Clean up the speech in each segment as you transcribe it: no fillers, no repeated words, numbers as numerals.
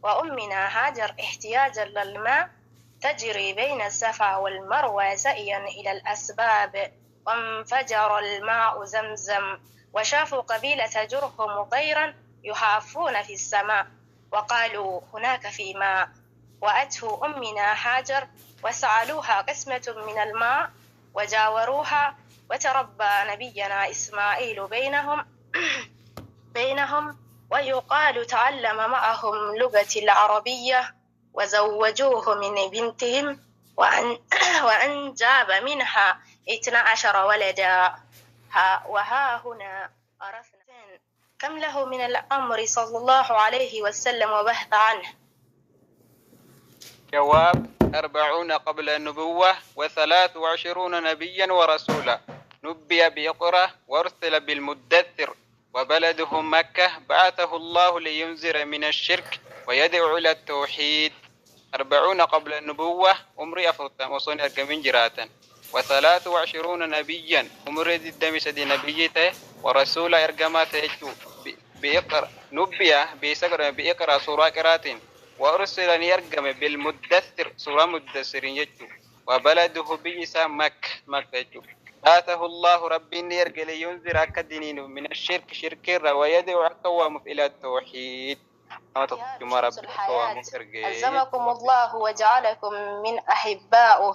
وأمنا هاجر احتياجا للماء تجري بين الصفا والمروة سعيا إلى الأسباب، وانفجر الماء زمزم، وشافوا قبيلة جرهم طيرا يحافون في السماء، وقالوا هناك في ماء، وأتوا أمنا هاجر وسألوها قسمة من الماء وجاوروها، وتربى نبينا إسماعيل بينهم ويقال تعلم معهم لغة العربية، وزوجوه من بنتهم وأنجاب منها 12 ولدا. وها هنا عرفنا كم له من الأمر صلى الله عليه وسلم وبحث عنه. جواب: 40 قبل النبوة و23 نبيا ورسولا، نبي بإقرأ وارسل بالمدثر، وبلدهم مكة، بعثه الله لينذر من الشرك ويدعو إلى التوحيد. 40 قبل النبوة أمري أفرطان وصوني أرقمين جراتا، و23 نبيا أمري الدم سدي نبيته ورسولا أرقماته بإقرأ نبي بإقرأ سورة قراتين، وأرسل يرقم بالمدثر سورة مدثر يجو، وبلده بيسا مكة يجو. آته الله ربي يرقل ينذر أكدنين من الشرك شرك ويدعو أقوام إلى التوحيد. ألزمكم الله وجعلكم من أحبائه.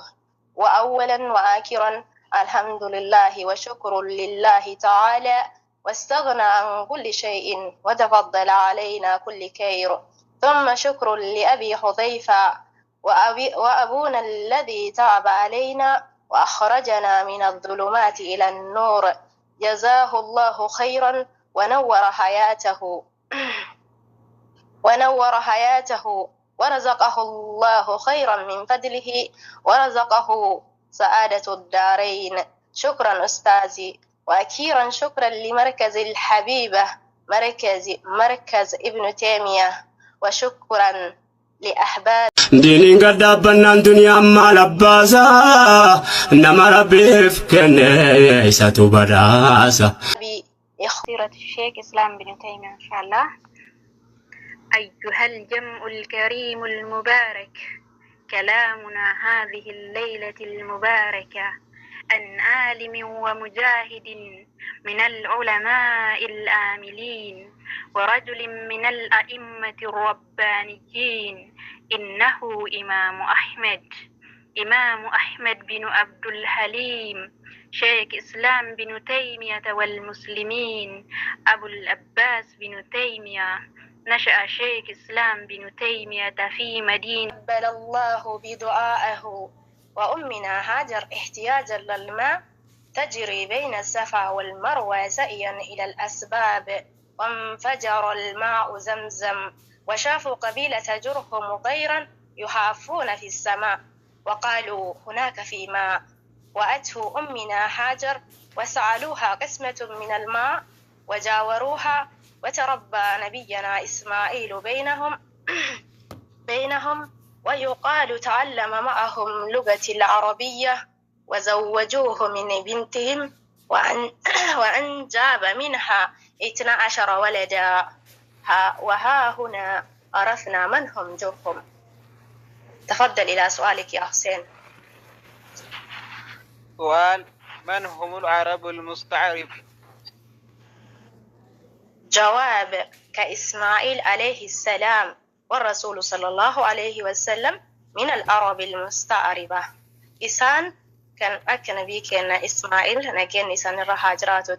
وأولا وآخرا الحمد لله وشكر لله تعالى، واستغنى عن كل شيء وتفضل علينا كل خير. ثم شكر لأبي حذيفة وأبونا الذي تعب علينا وأخرجنا من الظلمات إلى النور، جزاه الله خيرا ونور حياته ورزقه الله خيرا من فضله ورزقه سعادة الدارين. شكرا أستاذي. وأخيرا شكرا لمركز الحبيبة مركز ابن تيمية، وشكرا لأحباب دينين قد أبنى الدنيا مع الأباسة، إنما ربي فكني ستبراسة. اختيرة الشيخ إسلام بن تيمية إن شاء الله. أيها الجمع الكريم المبارك، كلامنا هذه الليلة المباركة عن عالم ومجاهد من العلماء الآملين، ورجل من الأئمة الربانيين، إنه إمام أحمد بن عبد الحليم، شيخ إسلام بن تيمية والمسلمين، أبو العباس بن تيمية. نشأ شيخ إسلام بن تيمية في مدينة قبل الله بدعائه. وأمنا هاجر احتياجا للماء تجري بين الصفا والمروة سعيا إلى الأسباب، وانفجر الماء زمزم، وشافوا قبيلة جرهم طيرا يحافون في السماء، وقالوا هناك في ماء، وأتوا أمنا هاجر وسألوها قسمة من الماء وجاوروها، وتربى نبينا إسماعيل بينهم ويقال تعلم معهم لغة العربية، وزوجوه من بنتهم وأنجاب منها 12 ولدا. وها هنا عرفنا من هم جرهم. تفضل إلى سؤالك يا حسين. سؤال: من هم العرب المستعرب؟ جواب: كإسماعيل عليه السلام والرسول صلى الله عليه وسلم من العرب المستعربة. إسان كان أكنبي كان إسماعيل نكين إسان الرهاجراتو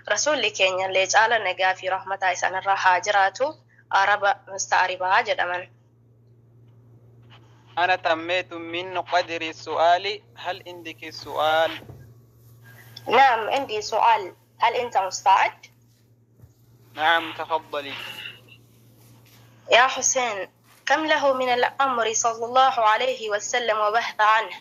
رسول كان يليج على نجا في رحمة إسان الرهاجراتو عرب مستعربة جدًا. أنا تميت من قدر السؤال، هل عندك سؤال؟ نعم عندي سؤال، هل أنت مستعد؟ نعم تفضلي. يا حسين، كم له من الأمر صلى الله عليه وسلم وبحث عنه؟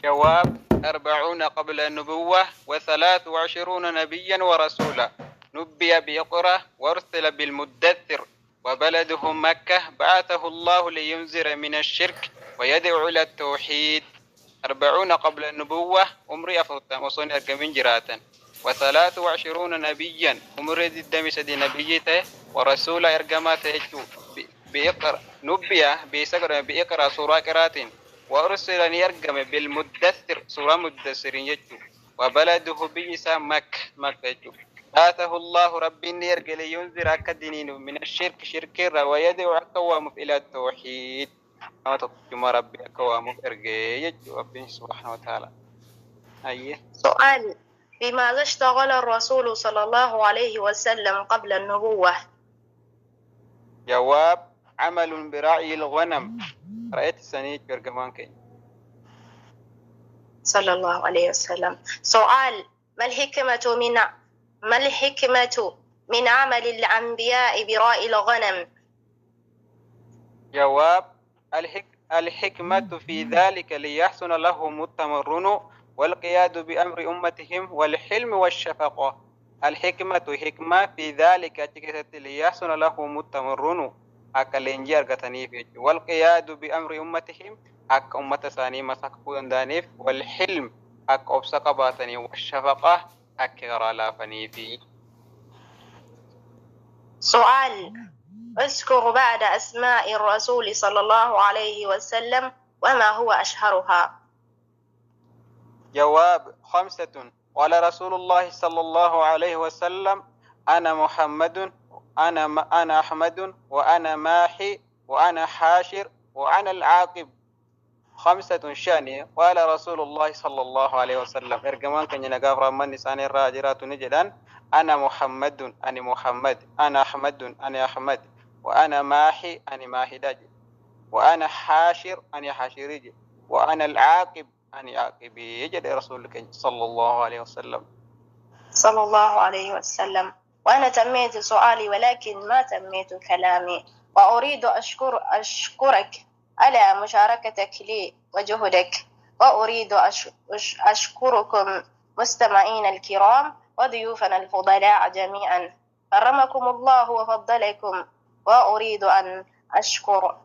جواب: 40 قبل النبوة و23 نبيا ورسولا، نبي بإقرأ وارسل بالمدثر، وبلدهم مكة، بعثه الله لينذر من الشرك ويدعو إلى التوحيد. 40 قبل النبوة أمري أفرطان وصوني أرقمين جراتا، و23 نبيا أمري الدم سدي نبيته ورسول إرجمات يجو بإقرأ نبيا بيسكر بإقرأ سورة قرات وأرسل يرجم بالمدثر سورة مدثر يجو وبلده بيسا مكة يجو آته الله ربي يرجل ينذر أكدنين من الشرك شرك ويدعو أقوام إلى التوحيد أما تقوم ربي أقوام إرجي يجو ربي سبحانه وتعالى. أيه سؤال: بماذا اشتغل الرسول صلى الله عليه وسلم قبل النبوة؟ جواب: عمل برعي الغنم. رأيت سنيت برجمان كي صلى الله عليه وسلم. سؤال: ما الحكمة من عمل الأنبياء برعي الغنم؟ جواب: الحكمة في ذلك ليحسن لهم التمرن والقياد بأمر أمتهم والحلم والشفقة. الحكمة حكمة في ذلك ليحسن لهم التمرن أكلنجي أرغتنيف والقياد بأمر أمتهم أك أمة ثاني مسكون دانيف والحلم أك أبسق باتني والشفقة أك غرالا فنيفي. سؤال: اذكر بعد أسماء الرسول صلى الله عليه وسلم وما هو أشهرها؟ جواب: 5. قال رسول الله صلى الله عليه وسلم: أنا محمد، أنا أحمد، وأنا ماحي، وأنا حاشر، وأنا العاقب. 5 شانية. قال رسول الله صلى الله عليه وسلم إرجمان كان ينقاف من نسان الراجرات نجدان: أنا محمد، أنا محمد، أنا أحمد، أنا أحمد، وأنا ماحي، أنا ماحي داجي، وأنا حاشر، أنا حاشريجي، وأنا العاقب، أنا عاقبي. يجد رسولك صلى الله عليه وسلم. صلى الله عليه وسلم. وأنا تميت سؤالي ولكن ما تميت كلامي، وأريد أشكرك على مشاركتك لي وجهدك، وأريد أشكركم مستمعين الكرام وضيوفنا الفضلاء جميعا، كرمكم الله وفضلكم. وأريد أن أشكر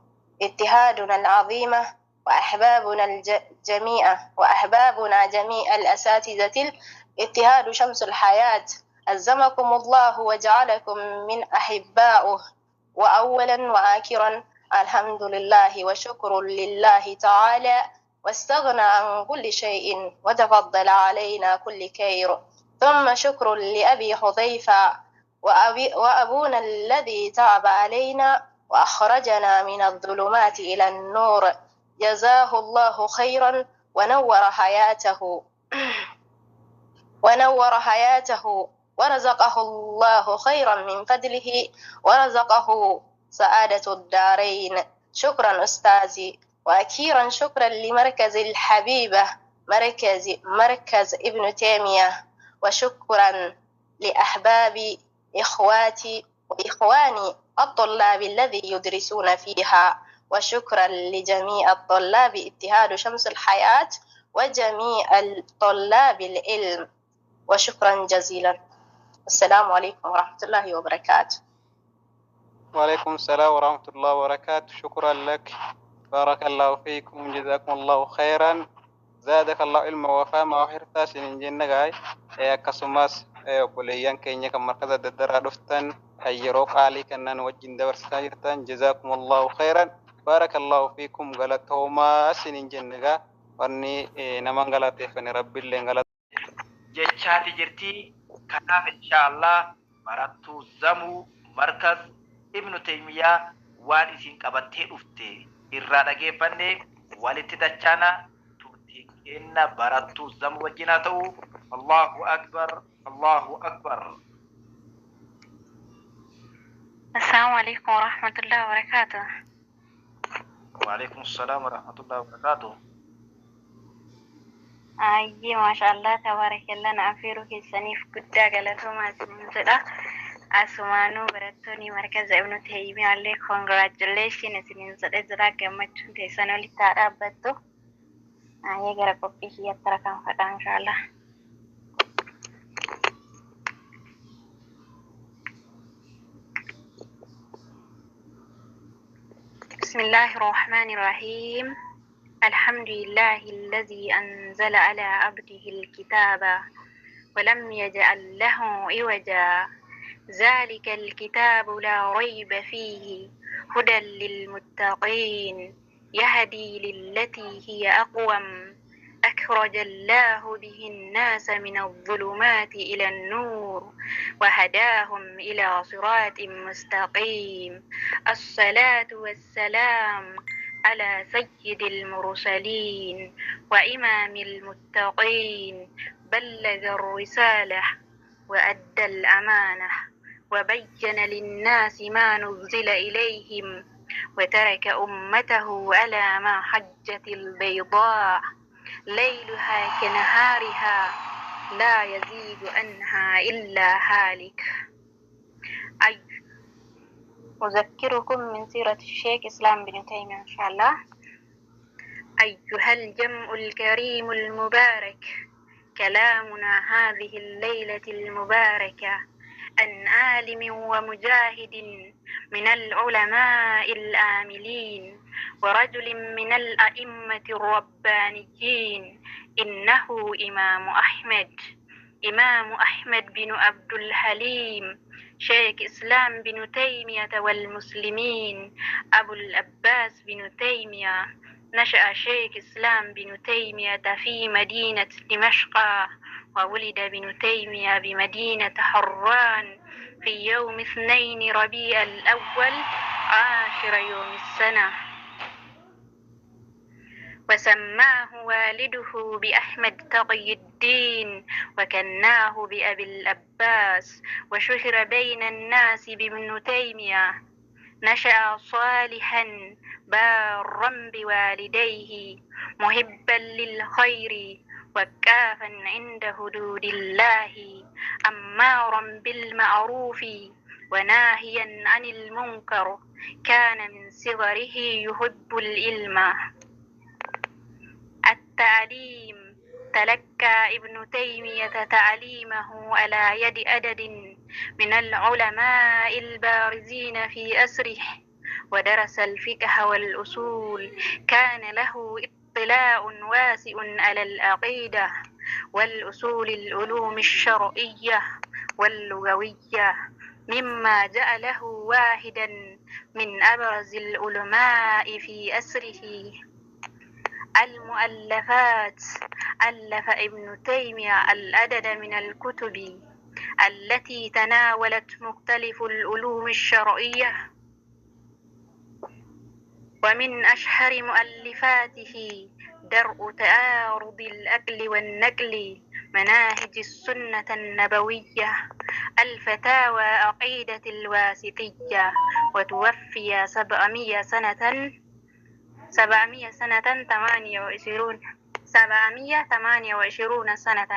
اتحادنا العظيمة وأحبابنا جميع الأساتذة اتحاد شمس الحياة، ألزمكم الله وجعلكم من أحبائه. وأولا وآخرا الحمد لله وشكر لله تعالى، واستغنى عن كل شيء وتفضل علينا كل خير. ثم شكر لأبي حذيفة وأبونا الذي تعب علينا وأخرجنا من الظلمات إلى النور، جزاه الله خيرا ونور حياته ورزقه الله خيرا من فضله ورزقه سعادة الدارين. شكرا أستاذي. وأخيرا شكرا لمركز الحبيبة مركز ابن تيمية، وشكرا لأحبابي إخواتي وإخواني الطلاب الذي يدرسون فيها، وشكرا لجميع الطلاب اتحاد شمس الحياة وجميع الطلاب العلم، وشكرا جزيلا. السلام عليكم ورحمة الله وبركاته. وعليكم السلام ورحمة الله وبركاته. شكرا لك، بارك الله فيكم، جزاكم الله خيرا، زادك الله علما وفهما وحرتا سنين جنة غاي كسماس بوليان كينيا كمركز الدرا دفتن أيروك علي كنان وجين دور سايرتان. جزاكم الله خيرا، بارك الله فيكم. غلطهما سنين جنة غا ورني نمان غلطه فني ربي اللي غلط جتشاتي جرتي كناف إن شاء الله مرتو زمو مركز ابن تيمية وان إسين قبطي أفتي إرادة جيباني والتدچانا تؤتي إن برتو زمو وجناتو. الله أكبر، الله أكبر. السلام عليكم ورحمة الله وبركاته. وعليكم السلام ورحمة الله وبركاته. أي ما شاء الله تبارك الله، نعفيرو في السنيف قدا قلتو ما سنزدا أسمانو براتوني مركز ابن تيمية عليه congratulations سنزدا جدا قمتون تيسانو لتعرابتو. أي غرقو فيه يتركم فتا إن شاء الله. بسم الله الرحمن الرحيم. الحمد لله الذي أنزل على عبده الكتاب ولم يجعل له عوجا ذلك الكتاب لا ريب فيه هدى للمتقين يهدي للتي هي أقوم أخرج الله به الناس من الظلمات إلى النور وهداهم إلى صراط مستقيم الصلاة والسلام على سيد المرسلين وإمام المتقين بلغ الرسالة وأدى الأمانة وبين للناس ما نزل إليهم وترك أمته على ما حجة البيضاء ليلها كنهارها لا يزيد عنها إلا هالك. أذكركم من سيرة الشيخ إسلام بن تيمية إن شاء الله. أيها الجمع الكريم المبارك، كلامنا هذه الليلة المباركة عن عالم ومجاهد من العلماء الآملين ورجل من الأئمة الربانيين، إنه إمام أحمد بن عبد الحليم شيخ إسلام بن تيمية والمسلمين أبو العباس بن تيمية. نشأ شيخ إسلام بن تيمية في مدينة دمشق، وولد بن تيمية بمدينة حران في يوم 2 ربيع الأول عاشر يوم السنة، وسماه والده بأحمد تقي الدين وكناه بأبي العباس، وشهر بين الناس بابن تيمية. نشأ صالحا بارا بوالديه محبا للخير وكافا عند حدود الله أمارا بالمعروف وناهيا عن المنكر. كان من صغره يحب العلم. التعليم: تلقى ابن تيمية تعليمه على يد عدد من العلماء البارزين في أسره، ودرس الفقه والأصول. كان له اطلاع واسع على العقيدة والأصول العلوم الشرعية واللغوية، مما جعله واحدا من أبرز العلماء في أسره. المؤلفات: ألف ابن تيمية العدد من الكتب التي تناولت مختلف العلوم الشرعية، ومن أشهر مؤلفاته درء تعارض الأكل والنقل، مناهج السنة النبوية، الفتاوى عقيدة الواسطية. وتوفي 700 سنة 728 سنة.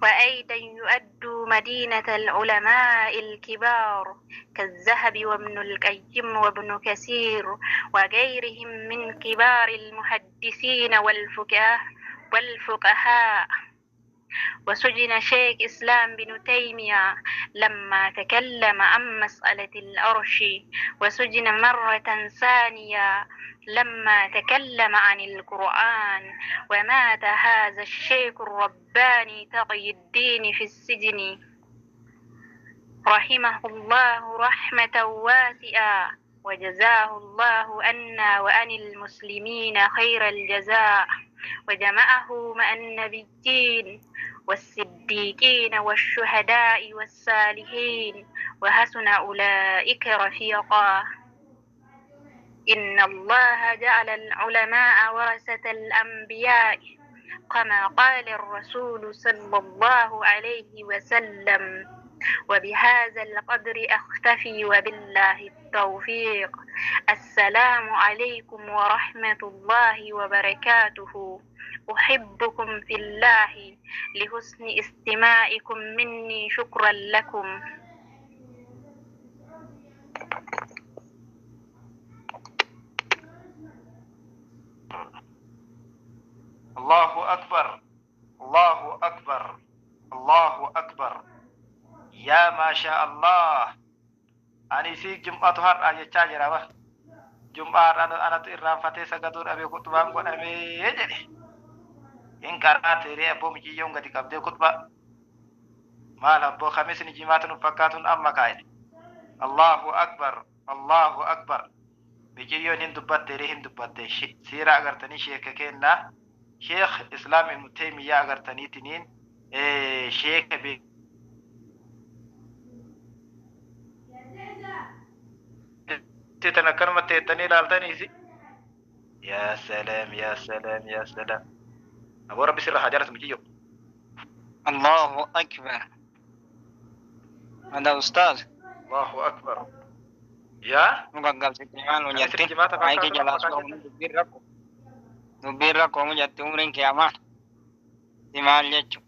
وأيضا يؤد مدينة العلماء الكبار كالذهبي وابن القيم وابن كثير وغيرهم من كبار المحدثين والفقهاء. وسجن شيخ إسلام بن تيمية لما تكلم عن مسألة العرش، وسجن مرة ثانية لما تكلم عن القرآن. ومات هذا الشيخ الرباني تقي الدين في السجن رحمه الله رحمة واسعة، وجزاه الله عنا وعن المسلمين خير الجزاء، وجمعه مع النبيين والصديقين والشهداء والصالحين، وحسن أولئك رفيقا. إن الله جعل العلماء ورثة الأنبياء، كما قال الرسول صلى الله عليه وسلم. وبهذا القدر أختفي وبالله التوفيق. السلام عليكم ورحمة الله وبركاته. أحبكم في الله لحسن استماعكم مني. شكرا لكم. الله أكبر، الله أكبر، الله أكبر. يا ما شاء الله. أني سيك جمعة هر أجي تاجر أبا جمعة أنا تيران فتي سكتور أبي خطبان قد أبي يجري إن كانت تيري أبو مجي يوم قد كبدي خطبة maal abboo khamisni jimaata nu fakkaatun amma kaa'e Allahu akbar Allahu akbar bikiyyoon hin dubbatte hin dubbatte siira agartanii sheeka kenna sheekh islaam ibn taymiyaa agartaniitiniin sheeka تتنا كلمة تتني لالتنيسي يا سلام يا سلام يا سلام أبو ربي سر حجرة مجيو الله أكبر. هذا أستاذ. الله أكبر. يا مقابل سكيمان ونيتي أي كي جلاس قوم دبيرك دبيرك قوم جت عمرين كياما تمال جت